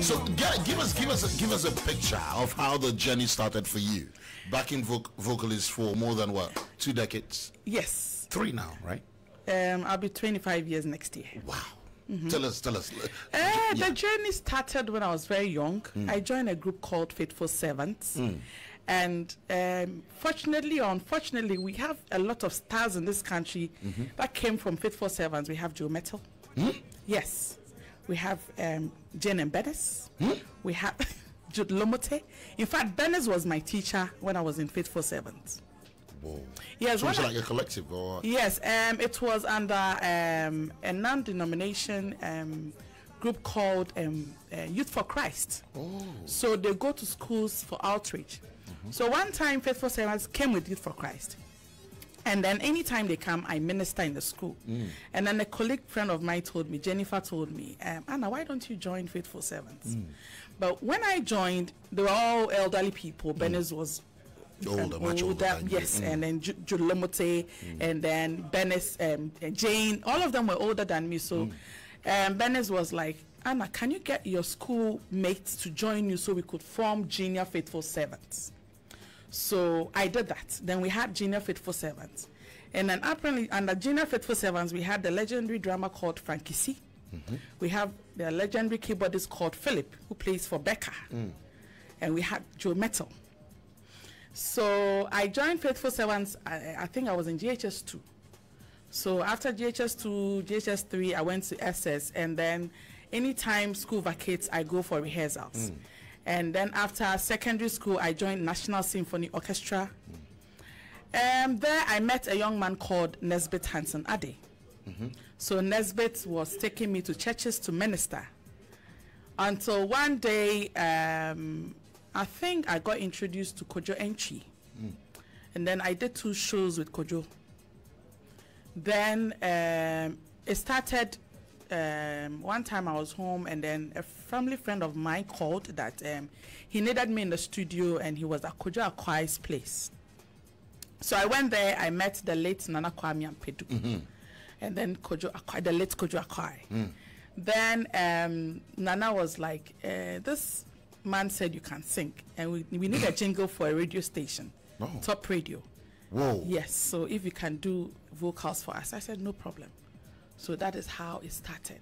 So give us a picture of how the journey started for you. Backing vocalist for more than what, 2 decades? Yes. 3 now, right? I'll be 25 years next year. Wow. Tell us. The journey started when I was very young. I joined a group called Faithful Servants. And fortunately or unfortunately, we have a lot of stars in this country that came from Faithful Servants. We have Joe Metal. Yes. We have Jane and Bennis. We have Jude Lomote. In fact, Bennis was my teacher when I was in Faithful Servants. Whoa. Yes, so it's like a collective, or? Yes, it was under a non-denomination group called Youth for Christ. Oh. So they go to schools for outreach. So one time, Faithful Servants came with Youth for Christ. And then anytime they come, I minister in the school. And then a colleague friend of mine told me, Jennifer told me, Anna, why don't you join Faithful Servants? But when I joined, they were all elderly people. Bennis was much older. Yes, and then Jude Lomote, and then Bennis, Jane, all of them were older than me. So Bennis was like, Anna, can you get your school mates to join you so we could form Junior Faithful Servants? So I did that. Then we had Junior Faithful Servants. And then apparently under Junior Faithful Servants, we had the legendary drummer called Frankie C. We have the legendary keyboardist called Philip, who plays for Becca. And we had Joe Metal. So I joined Faithful Servants, I think I was in GHS2. So after GHS2, GHS3, I went to SS, and then anytime school vacates, I go for rehearsals. And then after secondary school, I joined National Symphony Orchestra. And there I met a young man called Nesbitt Hansen Ade. So Nesbitt was taking me to churches to minister. Until one day, I think I got introduced to Kojo Enchi. And then I did 2 shows with Kojo. Then it started, one time I was home, and then a family friend of mine called that he needed me in the studio, and he was at Kojo Akwai's place. So I went there, I met the late Nana Kwame Ampedu, and then Kojo Akwai, the late Kojo Akwai. Then Nana was like, this man said you can sing, and we need a jingle for a radio station, Top Radio. Whoa. Yes, so if you can do vocals for us. I said, no problem. So that is how it started.